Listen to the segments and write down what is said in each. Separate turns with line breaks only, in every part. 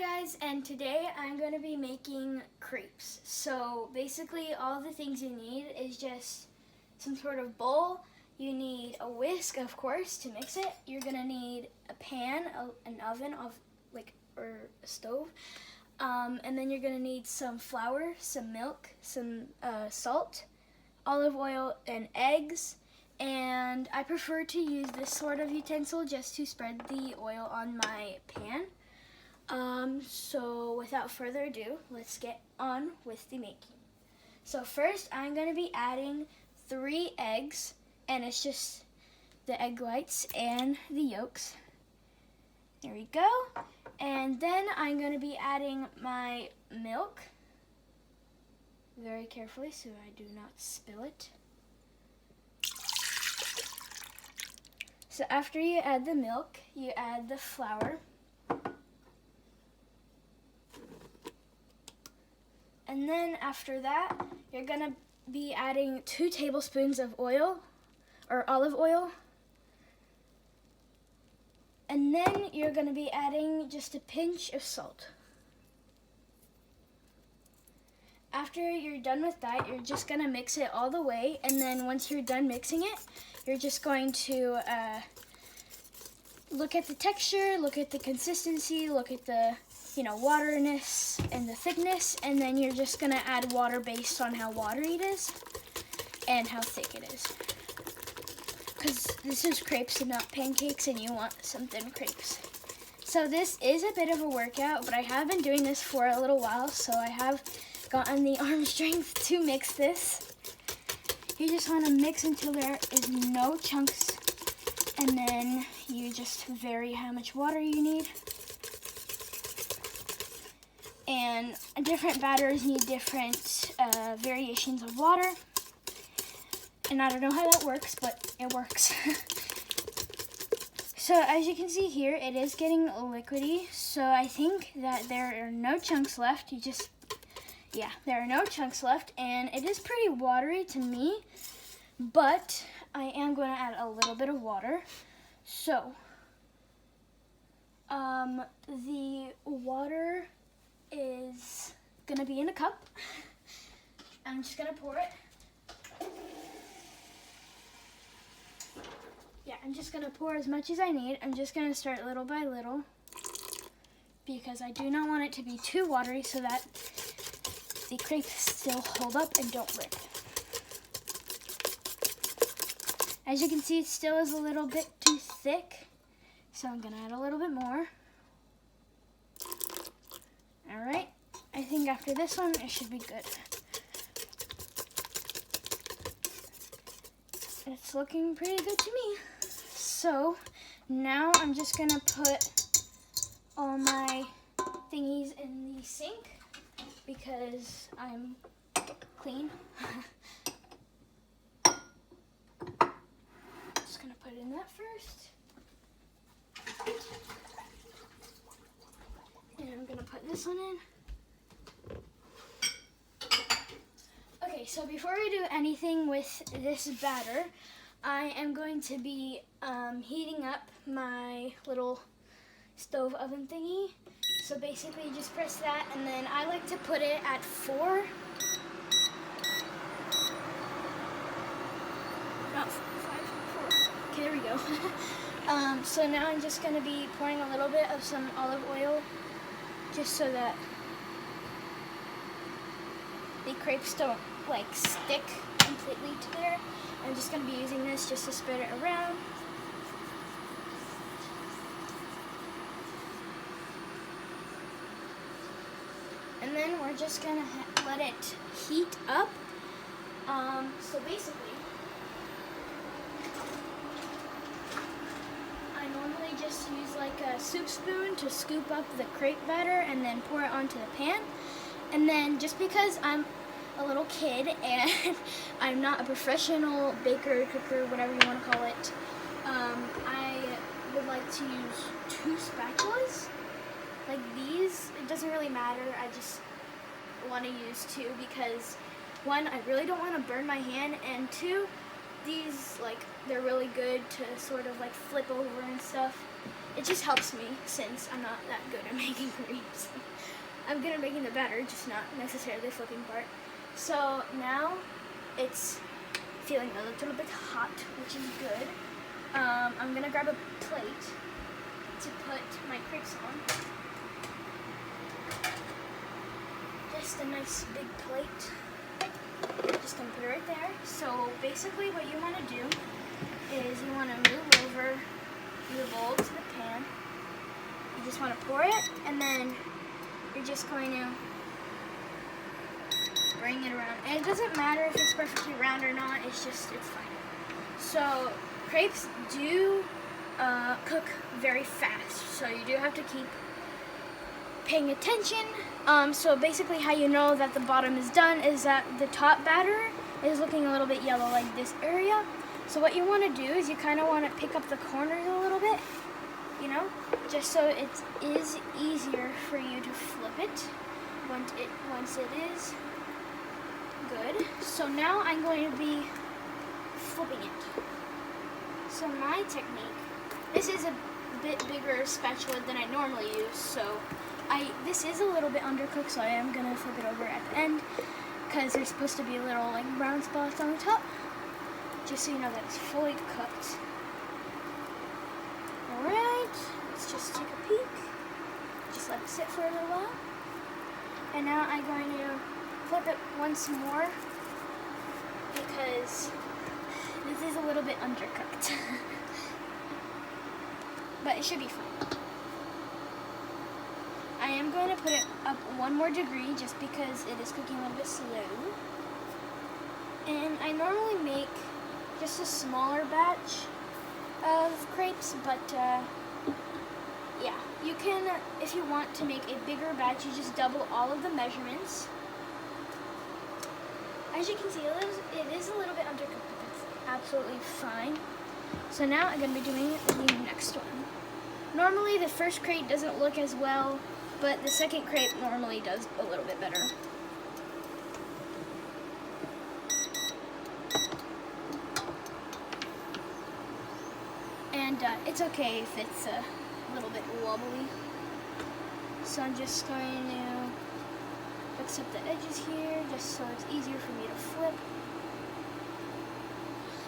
guys, and today I'm going to be making crepes. So basically all the things you need is just some sort of bowl. You need a whisk, of course, to mix it. You're going to need a pan, an oven, or a stove. And then you're going to need some flour, some milk, some salt, olive oil, and eggs. And I prefer to use this sort of utensil just to spread the oil on my pan. So without further ado, let's get on with the making. So first I'm going to be adding 3 eggs, and it's just the egg whites and the yolks. There we go. And then I'm going to be adding my milk very carefully so I do not spill it. So after you add the milk, you add the flour. And then after that, you're going to be adding 2 tablespoons of oil, or olive oil. And then you're going to be adding just a pinch of salt. After you're done with that, you're just going to mix it all the way. And then once you're done mixing it, you're just going to look at the texture, look at the consistency, look at the wateriness and the thickness, and then you're just gonna add water based on how watery it is and how thick it is. Because this is crepes and not pancakes, and you want some thin crepes. So this is a bit of a workout, but I have been doing this for a little while, so I have gotten the arm strength to mix this. You just want to mix until there is no chunks, and then you just vary how much water you need. And different batters need different variations of water. And I don't know how that works, but it works. So as you can see here, it is getting liquidy. So I think that there are no chunks left. There are no chunks left. And it is pretty watery to me. But I am going to add a little bit of water. So the water is gonna be in a cup. I'm just gonna pour it. Yeah, I'm just gonna pour as much as I need. I'm just gonna start little by little because I do not want it to be too watery so that the crepes still hold up and don't rip. As you can see, it still is a little bit too thick, so I'm gonna add a little bit more. Alright, I think after this one, it should be good. It's looking pretty good to me. So, now I'm just going to put all my thingies in the sink because I'm clean. Just going to put in that first. And I'm going to put this one in. Okay, so before we do anything with this batter, I am going to be heating up my little stove oven thingy. So basically you just press that, and then I like to put it at 4. Not 5, 4. Okay, there we go. So now I'm just going to be pouring a little bit of some olive oil just so that the crepes don't stick completely to there. I'm just going to be using this just to spread it around. And then we're just going to let it heat up. So basically, I normally just use a soup spoon to scoop up the crepe batter and then pour it onto the pan. And then just because I'm a little kid and I'm not a professional baker, cooker, whatever you want to call it, I would like to use 2 spatulas. Like these, it doesn't really matter. I just want to use 2 because 1, I really don't want to burn my hand, and 2, these they're really good to sort of flip over and stuff. it just helps me since I'm not that good at making crepes. I'm good at making the batter, just not necessarily the flipping part. So now it's feeling a little bit hot, which is good. I'm gonna grab a plate to put my crepes on. Just a nice big plate. Just gonna put it right there. So basically what you wanna do is you wanna move over your bowl to the pan. You just wanna pour it, and then you're just going to bring it around. And it doesn't matter if it's perfectly round or not, it's fine. So crepes do cook very fast, so you do have to keep paying attention. So basically how you know that the bottom is done is that the top batter is looking a little bit yellow, like this area. So what you want to do is you kind of want to pick up the corners a little bit, you know, just so it is easier for you to flip it once it is good. So now I'm going to be flipping it. So my technique, this is a bit bigger spatula than I normally use, so this is a little bit undercooked, so I am going to flip it over at the end because there's supposed to be little like brown spots on the top, just so you know that it's fully cooked. Alright, let's just take a peek. Just let it sit for a little while. And now I'm going to flip it once more because this is a little bit undercooked. But it should be fine. I am going to put it up one more degree just because it is cooking a little bit slow. And I normally make just a smaller batch of crepes, but yeah, you can, if you want to make a bigger batch, you just double all of the measurements. As you can see, it is a little bit undercooked, but that's absolutely fine. So now I'm going to be doing the next one. Normally the first crepe doesn't look as well, but the second crepe normally does a little bit better. And it's okay if it's a little bit wobbly. So I'm just going to fix up the edges here just so it's easier for me to flip.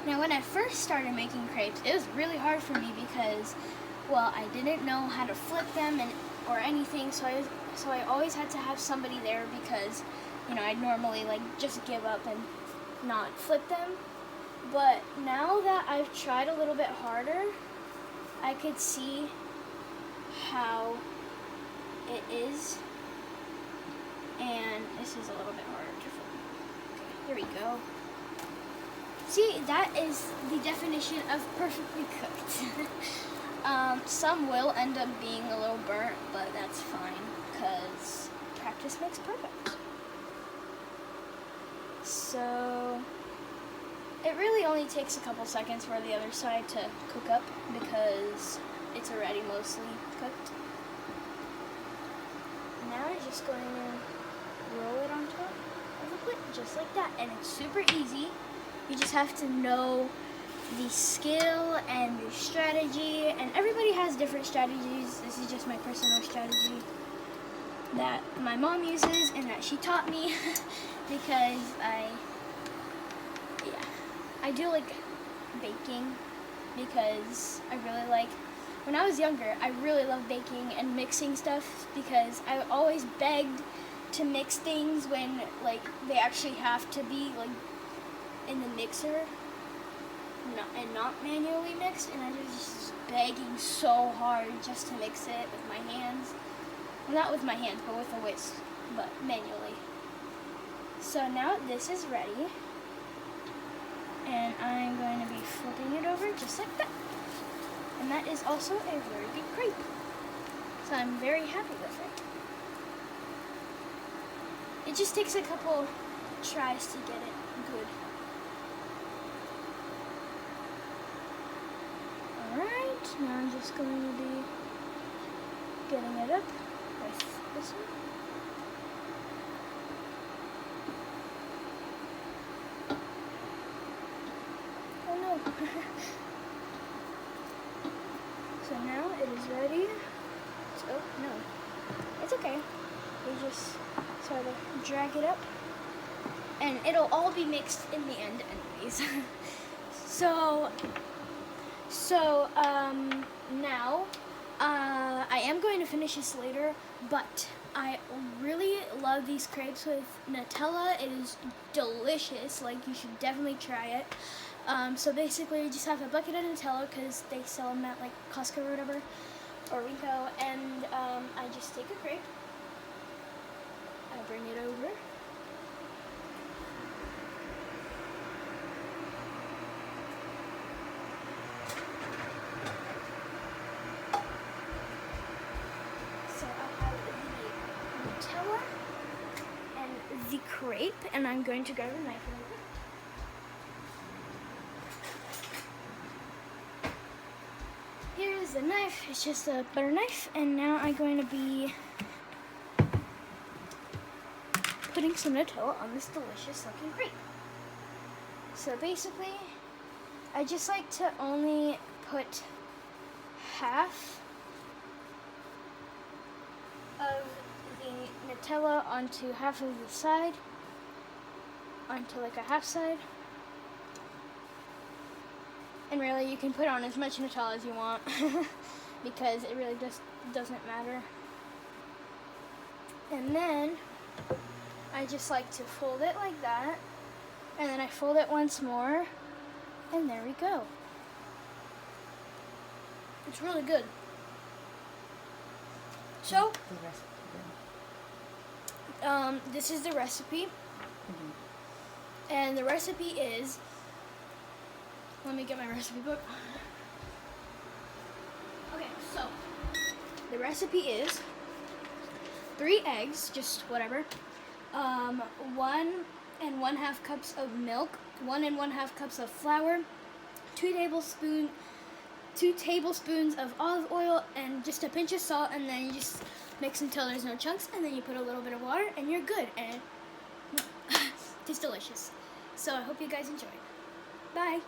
Now when I first started making crepes, it was really hard for me because, well, I didn't know how to flip them or anything, so I always had to have somebody there because, you know, I'd normally like just give up and not flip them. But now that I've tried a little bit harder, I could see how it is, and this is a little bit harder to flip. Okay, here we go. See, that is the definition of perfectly cooked. Some will end up being a little burnt, but that's fine because practice makes perfect. So it really only takes a couple seconds for the other side to cook up because it's already mostly cooked. Now I'm just going to roll it on top of the plate, just like that. And it's super easy. You just have to know the skill and your strategy. And everybody has different strategies. This is just my personal strategy that my mom uses and that she taught me because I do like baking because I really like, when I was younger, I really loved baking and mixing stuff because I always begged to mix things when like they actually have to be like in the mixer and not manually mixed, and I was just begging so hard just to mix it with my hands. Well, not with my hands, but with a whisk, but manually. So now this is ready. And I'm going to be flipping it over just like that. And that is also a very big crepe. So I'm very happy with it. It just takes a couple tries to get it good. Alright, now I'm just going to be getting it up with this one. So now it is ready. Oh, no. It's okay. You just sort of drag it up. And it'll all be mixed in the end anyways. So now, I am going to finish this later, but I really love these crepes with Nutella. It is delicious. Like, you should definitely try it. So basically, you just have a bucket of Nutella because they sell them at like Costco or whatever, or Rico. And I just take a crepe. I bring it over. So I have the Nutella and the crepe, and I'm going to grab a knife and open. Here's the knife. It's just a butter knife, and now I'm going to be putting some Nutella on this delicious looking crepe. So basically, I just like to only put half of the Nutella onto half of the side, onto like a half side. And really, you can put on as much Nutella as you want because it really just doesn't matter. And then I just like to fold it like that, and then I fold it once more, and there we go. It's really good. So, this is the recipe, and the recipe is, let me get my recipe book. Okay, so, the recipe is 3 eggs, just whatever, 1 1/2 cups of milk, 1 1/2 cups of flour, 2 tablespoons of olive oil, and just a pinch of salt, and then you just mix until there's no chunks, and then you put a little bit of water, and you're good, and it tastes delicious. So I hope you guys enjoy. Bye!